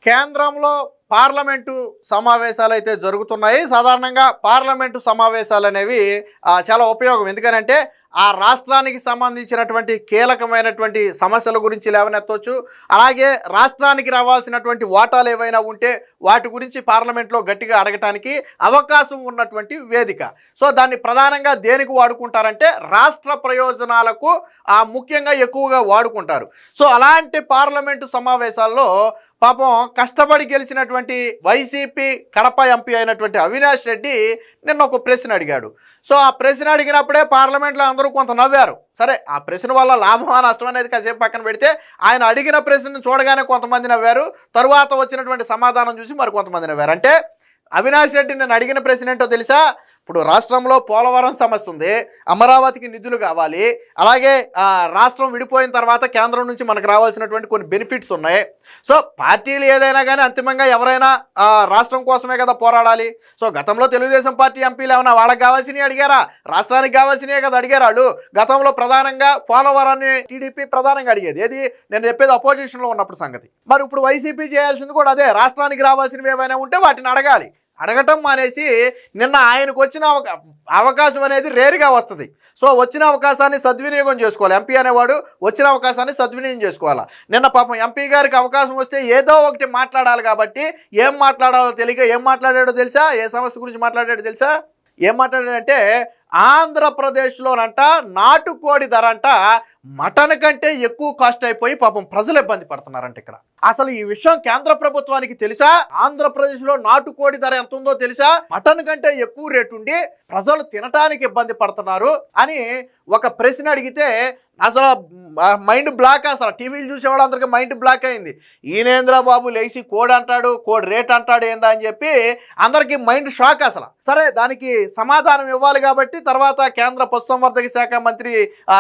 కేంద్రంలో పార్లమెంటు సమావేశాలు అయితే జరుగుతున్నాయి. సాధారణంగా పార్లమెంటు సమావేశాలు అనేవి చాలా ఉపయోగం. ఎందుకనంటే ఆ రాష్ట్రానికి సంబంధించినటువంటి కీలకమైనటువంటి సమస్యల గురించి లేవనెత్తవచ్చు. అలాగే రాష్ట్రానికి రావాల్సినటువంటి వాటాలు ఏవైనా ఉంటే వాటి గురించి పార్లమెంట్లో గట్టిగా అడగటానికి అవకాశం ఉన్నటువంటి వేదిక. సో దాన్ని ప్రధానంగా దేనికి వాడుకుంటారంటే రాష్ట్ర ప్రయోజనాలకు ముఖ్యంగా ఎక్కువగా వాడుకుంటారు. సో అలాంటి పార్లమెంటు సమావేశాల్లో పాపం కష్టపడి గెలిచినటువంటి వైసీపీ కడప ఎంపీ అయినటువంటి అవినాష్ రెడ్డి నిన్న ఒక ప్రశ్న అడిగాడు. సో ఆ ప్రశ్న అడిగినప్పుడే పార్లమెంట్లో అందరూ కొంత నవ్వారు. సరే, ఆ ప్రశ్న వల్ల లాభమా నష్టం అనేది కాసేపు పక్కన పెడితే ఆయన అడిగిన ప్రశ్నను చూడగానే కొంతమంది నవ్వారు. తరువాత వచ్చినటువంటి సమాధానం చూసి మరి కొంతమంది నవ్వారు. అంటే అవినాష్ రెడ్డి నేను అడిగిన ప్రశ్న ఏంటో తెలుసా? ఇప్పుడు రాష్ట్రంలో పోలవరం సమస్య ఉంది, అమరావతికి నిధులు కావాలి, అలాగే రాష్ట్రం విడిపోయిన తర్వాత కేంద్రం నుంచి మనకు రావాల్సినటువంటి కొన్ని బెనిఫిట్స్ ఉన్నాయి. సో పార్టీలు ఏదైనా కానీ అంతిమంగా ఎవరైనా రాష్ట్రం కోసమే కదా పోరాడాలి. సో గతంలో తెలుగుదేశం పార్టీ ఎంపీలు ఏమైనా వాళ్ళకి కావాల్సినవి అడిగారా? రాష్ట్రానికి కావాల్సినవి కదా అడిగారు వాళ్ళు. గతంలో ప్రధానంగా పోలవరాన్ని టీడీపీ ప్రధానంగా అడిగేది. ఏది నేను చెప్పేది అపోజిషన్లో ఉన్నప్పుడు సంగతి. మరి ఇప్పుడు వైసీపీ చేయాల్సింది కూడా అదే. రాష్ట్రానికి రావాల్సినవి ఏమైనా ఉంటే వాటిని అడగాలి. అడగటం మానేసి నిన్న ఆయనకు వచ్చిన అవకాశం అనేది రేరుగా వస్తుంది. సో వచ్చిన అవకాశాన్ని సద్వినియోగం చేసుకోవాలి. ఎంపీ అనేవాడు వచ్చిన అవకాశాన్ని సద్వినియోగం చేసుకోవాలి. నిన్న పాపం ఎంపీ గారికి అవకాశం వస్తే ఏదో ఒకటి మాట్లాడాలి కాబట్టి ఏం మాట్లాడాలో తెలియక ఏం మాట్లాడాడో తెలుసా? ఏ సమస్య గురించి మాట్లాడాడో తెలుసా? ఏం మాట్లాడాడంటే ఆంధ్రప్రదేశ్లోనంట నాటుకోడి ధర అంట మటన్ కంటే ఎక్కువ కాస్ట్ అయిపోయి పాపం ప్రజలు ఇబ్బంది పడుతున్నారంట. ఇక్కడ అసలు ఈ విషయం కేంద్ర ప్రభుత్వానికి తెలుసా? ఆంధ్రప్రదేశ్లో నాటుకోడి ధర ఎంత ఉందో తెలుసా? మటన్ కంటే ఎక్కువ రేటు ఉండి ప్రజలు తినటానికి ఇబ్బంది పడుతున్నారు అని ఒక ప్రశ్న అడిగితే అసలు మైండ్ బ్లాక్. అసలు టీవీలు చూసేవాళ్ళందరికీ మైండ్ బ్లాక్ అయింది. ఈనేంద్ర బాబు లేచి కోడి అంటాడు, కోడి రేట్ అంటాడు ఏందా అని చెప్పి అందరికీ మైండ్ షాక్ అసలు. సరే, దానికి సమాధానం ఇవ్వాలి కాబట్టి తర్వాత కేంద్ర పశుసంవర్ధక శాఖ మంత్రి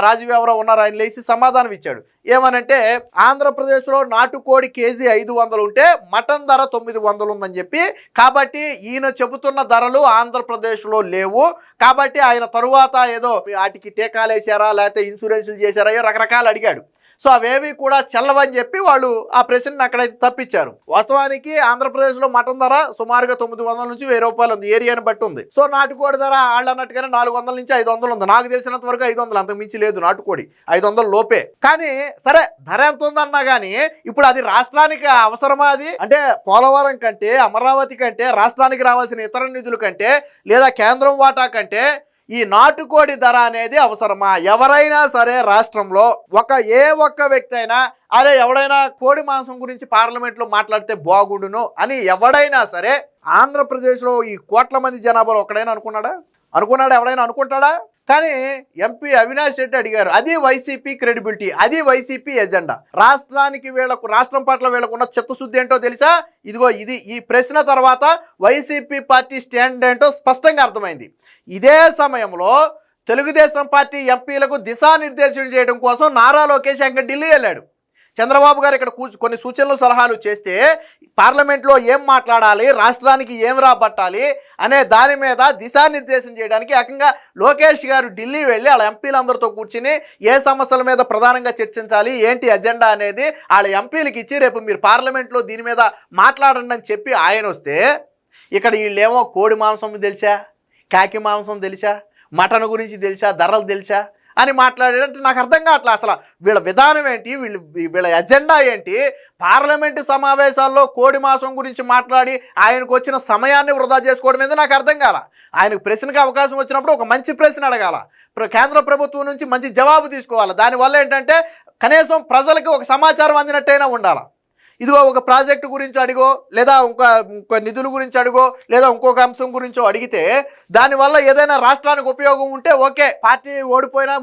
రాజీవ్ ఎవరో ఉన్నారు, ఆయన లేచి సమాధానం ఇచ్చాడు. ఏమనంటే ఆంధ్రప్రదేశ్లో నాటుకోడి కేజీ 500 ఉంటే మటన్ ధర 900 ఉందని చెప్పి, కాబట్టి ఈయన చెబుతున్న ధరలు ఆంధ్రప్రదేశ్లో లేవు, కాబట్టి ఆయన తరువాత ఏదో వాటికి టీకాలు వేసారా లేకపోతే ఇన్సూరెన్సులు చేశారా రకరకాలు అడిగాడు. సో అవేవి కూడా చెల్లవని చెప్పి వాళ్ళు ఆ ప్రశ్నను అక్కడైతే తప్పించారు. వాస్తవానికి ఆంధ్రప్రదేశ్లో మటన్ ధర సుమారుగా 900 నుంచి 1000 రూపాయలు ఉంది, ఏరియాని బట్టి ఉంది. సో నాటుకోడి ధర వాళ్ళు అన్నట్టుగానే 400 నుంచి 500 ఉంది. నాకు తెలిసినంత వరకు 500, అంతకు మించి లేదు నాటుకోడి, 500 లోపే. కానీ సరే, ధర ఎంత ఉందన్నా కానీ ఇప్పుడు అది రాష్ట్రానికి అవసరమా? అది అంటే పోలవరం కంటే అమరావతి కంటే రాష్ట్రానికి రావాల్సిన ఇతర నిధుల కంటే లేదా కేంద్రం వాటా కంటే ఈ నాటుకోడి ధర అనేది అవసరమా? ఎవరైనా సరే రాష్ట్రంలో ఏ ఒక్క వ్యక్తి అయినా అదే ఎవడైనా కోడి మాంసం గురించి పార్లమెంట్లో మాట్లాడితే బాగుండును అని ఎవడైనా సరే ఆంధ్రప్రదేశ్లో ఈ కోట్ల మంది జనాభాలో ఒకడైనా అనుకున్నాడా? ఎవడైనా అనుకుంటాడా? కానీ ఎంపీ అవినాష్ రెడ్డి అడిగారు. అది వైసీపీ క్రెడిబిలిటీ, అది వైసీపీ ఎజెండా. రాష్ట్రం పట్ల వీళ్ళకున్న చిత్తశుద్ధి ఏంటో తెలుసా? ఇదిగో ఈ ప్రశ్న తర్వాత వైసీపీ పార్టీ స్టాండ్ ఏంటో స్పష్టంగా అర్థమైంది. ఇదే సమయంలో తెలుగుదేశం పార్టీ ఎంపీలకు దిశానిర్దేశం చేయడం కోసం నారా లోకేష్ ఇంకా ఢిల్లీ వెళ్ళాడు. చంద్రబాబు గారు ఇక్కడ కొన్ని సూచనలు సలహాలు చేస్తే పార్లమెంట్లో ఏం మాట్లాడాలి, రాష్ట్రానికి ఏం రాబట్టాలి అనే దాని మీద దిశానిర్దేశం చేయడానికి ఏకంగా లోకేష్ గారు ఢిల్లీ వెళ్ళి వాళ్ళ ఎంపీలందరితో కూర్చుని ఏ సమస్యల మీద ప్రధానంగా చర్చించాలి, ఏంటి ఎజెండా అనేది వాళ్ళ ఎంపీలకు ఇచ్చి రేపు మీరు పార్లమెంట్లో దీని మీద మాట్లాడండి అని చెప్పి ఆయన వస్తే ఇక్కడ వీళ్ళేమో కోడి మాంసం తెలుసా, కాకి మాంసం తెలుసా, మటన్ గురించి తెలుసా, ధరలు తెలుసా అని మాట్లాడేటంటే నాకు అర్థం కావట్లేదు. అసలు వీళ్ళ విధానం ఏంటి, వీళ్ళ ఎజెండా ఏంటి? పార్లమెంటు సమావేశాల్లో కోడి మాంసం గురించి మాట్లాడి ఆయనకు వచ్చిన సమయాన్ని వృధా చేసుకోవడం ఏందో నాకు అర్థం కాల. ఆయనకు ప్రశ్నకు అవకాశం వచ్చినప్పుడు ఒక మంచి ప్రశ్న అడగాల, కేంద్ర ప్రభుత్వం నుంచి మంచి జవాబు తీసుకోవాలి. దానివల్ల ఏంటంటే కనీసం ప్రజలకు ఒక సమాచారం అందినట్టయినా ఉండాలి. ఇదిగో ఒక ప్రాజెక్టు గురించి అడిగో లేదా ఇంకో నిధుల గురించి అడిగో లేదా ఇంకొక అంశం గురించో అడిగితే దానివల్ల ఏదైనా రాష్ట్రానికి ఉపయోగం ఉంటే ఓకే, పార్టీ ఓడిపోయినా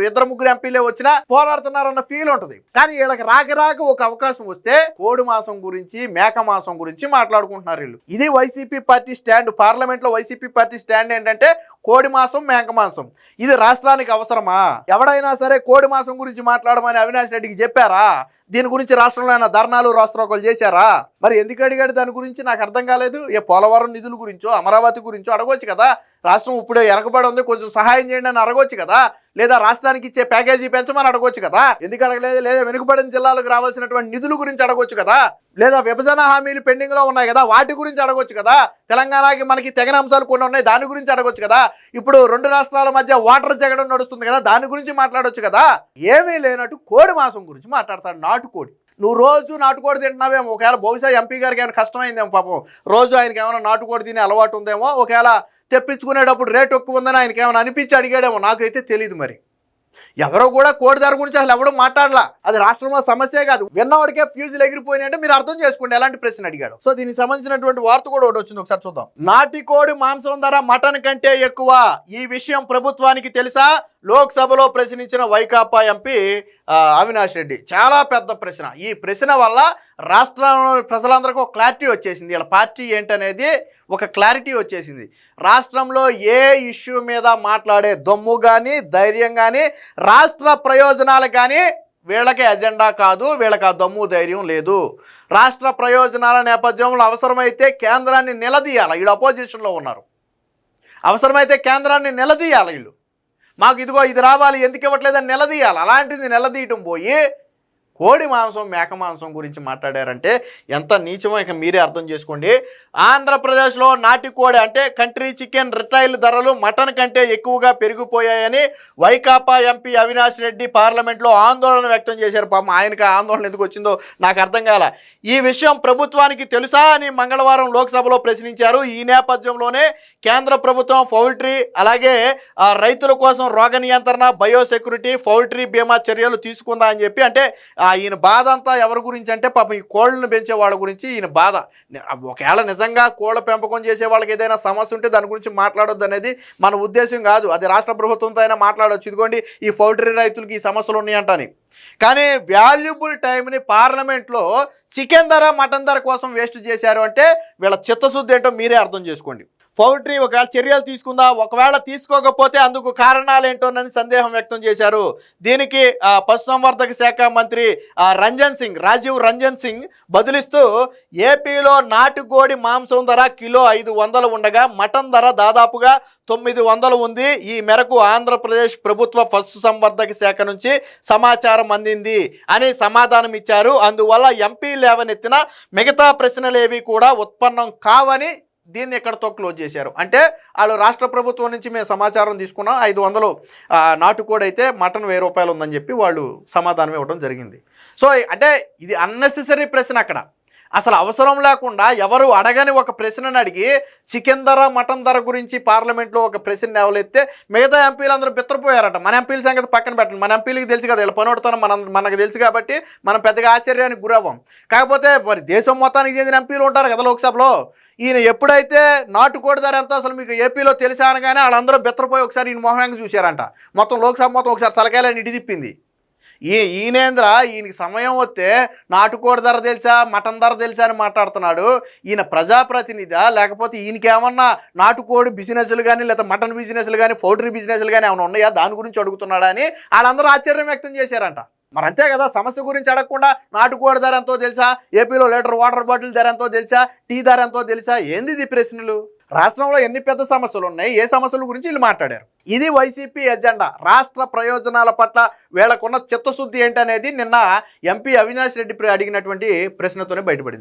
ఇద్దరు ముగ్గురు ఎంపీలే వచ్చినా పోరాడుతున్నారన్న ఫీల్ ఉంటుంది. కానీ వీళ్ళకి రాక ఒక అవకాశం వస్తే కోడి మాంసం గురించి మేక మాంసం గురించి మాట్లాడుకుంటున్నారు వీళ్ళు. ఇది వైసీపీ పార్టీ స్టాండ్. పార్లమెంట్లో వైసీపీ పార్టీ స్టాండ్ ఏంటంటే కోడి మాంసం మేక మాంసం. ఇది రాష్ట్రానికి అవసరమా? ఎవడైనా సరే కోడి మాంసం గురించి మాట్లాడమని అవినాష్ రెడ్డికి చెప్పారా? దీని గురించి రాష్ట్రంలో ఆయన ధర్నాలు రాష్ట్రోకలు చేశారా? మరి ఎందుకు అడిగాడు దాని గురించి నాకు అర్థం కాలేదు. పోలవరం నిధుల గురించో అమరావతి గురించో అడగవచ్చు కదా. రాష్ట్రం ఇప్పుడు వెనకబడి ఉంది, కొంచెం సహాయం చేయండి అని అడగొచ్చు కదా, లేదా రాష్ట్రానికి ఇచ్చే ప్యాకేజీ పెంచమని అడగొచ్చు కదా, ఎందుకు అడగలేదు? లేదా వెనుకబడిన జిల్లాలకు రావాల్సినటువంటి నిధుల గురించి అడగొచ్చు కదా, లేదా విభజన హామీలు పెండింగ్ లో ఉన్నాయి కదా వాటి గురించి అడగొచ్చు కదా, తెలంగాణకి మనకి తెగని అంశాలు కొన్ని ఉన్నాయి దాని గురించి అడగొచ్చు కదా, ఇప్పుడు రెండు రాష్ట్రాల మధ్య వాటర్ జగడం నడుస్తుంది కదా దాని గురించి మాట్లాడొచ్చు కదా. ఏమీ లేనట్టు కోడి మాంసం గురించి మాట్లాడతాడు. నాటుకోడి, నువ్వు రోజు నాటుకోడి తింటున్నావేమో, ఒకవేళ బహుశా ఎంపీ గారికి ఏమైనా కష్టమైందేమో పాపం, రోజు ఆయనకి ఏమైనా నాటుకోడి తినే అలవాటు ఉందేమో, ఒకవేళ తెప్పించుకునేటప్పుడు రేటు ఎక్కువ ఉందని ఆయనకి ఏమైనా అనిపించి అడిగాడేమో, నాకైతే తెలియదు. మరి ఎవరో కూడా కోడి ధర గురించి అసలు ఎవడో మాట్లాడలా, అది రాష్ట్రంలో సమస్యే కాదు, విన్నవాడికే ఫ్యూజులు ఎగిరిపోయినాయి అంటే మీరు అర్థం చేసుకోండి ఎలాంటి ప్రశ్న అడిగాడు. సో దీనికి సంబంధించినటువంటి వార్త కూడా ఒకటి వచ్చింది, ఒకసారి చూద్దాం. నాటికోడి మాంసం ధర మటన్ కంటే ఎక్కువ, ఈ విషయం ప్రభుత్వానికి తెలుసా? లోక్సభలో ప్రశ్నించిన వైకాపా ఎంపీ అవినాష్ రెడ్డి. చాలా పెద్ద ప్రశ్న. ఈ ప్రశ్న వల్ల రాష్ట్రంలో ప్రజలందరికీ ఒక క్లారిటీ వచ్చేసింది, వీళ్ళ పార్టీ ఏంటనేది ఒక క్లారిటీ వచ్చేసింది. రాష్ట్రంలో ఏ ఇష్యూ మీద మాట్లాడే దమ్ము కానీ ధైర్యం కానీ రాష్ట్ర ప్రయోజనాలు కానీ వీళ్ళకి ఎజెండా కాదు, వీళ్ళకి ఆ దమ్ము ధైర్యం లేదు. రాష్ట్ర ప్రయోజనాల నేపథ్యంలో అవసరమైతే కేంద్రాన్ని నిలదీయాలి, వీళ్ళు అపోజిషన్లో ఉన్నారు, అవసరమైతే కేంద్రాన్ని నిలదీయాలి వీళ్ళు, మాకు ఇదిగో ఇది రావాలి ఎందుకు ఇవ్వట్లేదని నిలదీయాలి. అలాంటిది నిలదీయటం పోయి కోడి మాంసం మేక మాంసం గురించి మాట్లాడారంటే ఎంత నీచమో ఇక మీరే అర్థం చేసుకోండి. ఆంధ్రప్రదేశ్లో నాటికోడి అంటే కంట్రీ చికెన్ రిటైల్ ధరలు మటన్ కంటే ఎక్కువగా పెరిగిపోయాయని వైకాపా ఎంపీ అవినాష్ రెడ్డి పార్లమెంట్లో ఆందోళన వ్యక్తం చేశారు. పాపం ఆయనకి ఆందోళన ఎందుకు వచ్చిందో నాకు అర్థం కాల. ఈ విషయం ప్రభుత్వానికి తెలుసా అని మంగళవారం లోక్సభలో ప్రశ్నించారు. ఈ నేపథ్యంలోనే కేంద్ర ప్రభుత్వం పౌల్ట్రీ అలాగే రైతుల కోసం రోగ నియంత్రణ బయోసెక్యూరిటీ పౌల్ట్రీ బీమా చర్యలు తీసుకుందా అని చెప్పి, అంటే ఈయన బాధ అంతా ఎవరి గురించి అంటే పాపం ఈ కోళ్ళను పెంచే వాళ్ళ గురించి ఈయన బాధ. ఒకవేళ నిజంగా కోళ్ళ పెంపకం చేసే వాళ్ళకి ఏదైనా సమస్య ఉంటే దాని గురించి మాట్లాడొద్దు అనేది మన ఉద్దేశం కాదు, అది రాష్ట్ర ప్రభుత్వంతో అయినా మాట్లాడవచ్చు. ఇదిగోండి ఈ పౌల్ట్రీ రైతులకి ఈ సమస్యలు ఉన్నాయంటని. కానీ వాల్యుబుల్ టైంని పార్లమెంట్లో చికెన్ ధర మటన్ ధర కోసం వేస్ట్ చేశారు అంటే వీళ్ళ చిత్తశుద్ధి ఏంటో మీరే అర్థం చేసుకోండి. పౌల్ట్రీ ఒకవేళ చర్యలు తీసుకుందా, ఒకవేళ తీసుకోకపోతే అందుకు కారణాలేంటోనని సందేహం వ్యక్తం చేశారు. దీనికి పశుసంవర్ధక శాఖ మంత్రి రాజీవ్ రంజన్ సింగ్ బదులిస్తూ ఏపీలో నాటుకోడి మాంసం ధర కిలో 500 ఉండగా మటన్ ధర దాదాపుగా 900 ఉంది. ఈ మేరకు ఆంధ్రప్రదేశ్ ప్రభుత్వ పశుసంవర్ధక శాఖ నుంచి సమాచారం అందింది అని సమాధానం ఇచ్చారు. అందువల్ల ఎంపీ లేవనెత్తిన మిగతా ప్రశ్నలేవి కూడా ఉత్పన్నం కావని దీన్ని ఎక్కడితో క్లోజ్ చేశారు. అంటే వాళ్ళు రాష్ట్ర ప్రభుత్వం నుంచి మేము సమాచారం తీసుకున్నాం, 500 నాటుకోడి అయితే మటన్ 1000 రూపాయలు ఉందని చెప్పి వాళ్ళు సమాధానం ఇవ్వడం జరిగింది. సో అంటే ఇది అన్నెసెసరీ ప్రశ్న. అక్కడ అసలు అవసరం లేకుండా ఎవరు అడగని ఒక ప్రశ్నను అడిగి చికెన్ ధర మటన్ ధర గురించి పార్లమెంట్లో ఒక ప్రశ్న లేవలెత్తే మిగతా ఎంపీలందరూ బిత్తరపోయారట. మన ఎంపీల సంగతి పక్కన పెట్టండి, మన ఎంపీలకి తెలుసు కదా వీళ్ళ పనిపడతాను మనకు తెలుసు కాబట్టి మనం పెద్దగా ఆశ్చర్యానికి గురవ్వం. కాకపోతే మరి దేశం మొత్తానికి చెందిన ఎంపీలు ఉంటారు కదా లోక్సభలో, ఈయన ఎప్పుడైతే నాటుకోడి ధర ఎంతో అసలు మీకు ఏపీలో తెలిసా అనగానే వాళ్ళందరూ బెత్తరపోయి ఒకసారి ఈయన మొహంగా చూశారంట. మొత్తం లోక్సభ మొత్తం ఒకసారి తలకాయలని ఇడి తిప్పింది. ఈయనేంద్ర ఈయనకి సమయం వస్తే నాటుకోడి ధర తెలుసా మటన్ ధర తెలుసా అని మాట్లాడుతున్నాడు. ఈయన ప్రజాప్రతినిధా లేకపోతే ఈయనకేమన్నా నాటుకోడి బిజినెస్లు కానీ లేదా మటన్ బిజినెస్లు కానీ పౌల్ట్రీ బిజినెస్లు కానీ ఏమైనా ఉన్నాయా దాని గురించి అడుగుతున్నాడా అని వాళ్ళందరూ ఆశ్చర్యం వ్యక్తం చేశారంట. మరి అంతే కదా, సమస్య గురించి అడగకుండా నాటుకోడి ధర ఎంతో తెలుసా, ఏపీలో లీటర్ వాటర్ బాటిల్ ధర ఎంతో తెలుసా, టీ ధర ఎంతో తెలుసా, ఏంది ఇది ప్రశ్నలు? రాష్ట్రంలో ఎన్ని పెద్ద సమస్యలు ఉన్నాయి, ఏ సమస్యల గురించి వీళ్ళు మాట్లాడారు. ఇది వైసీపీ ఎజెండా. రాష్ట్ర ప్రయోజనాల పట్ల వీళ్ళకున్న చిత్తశుద్ధి ఏంటనేది నిన్న ఎంపీ అవినాష్ రెడ్డి అడిగినటువంటి ప్రశ్నతోనే బయటపడింది.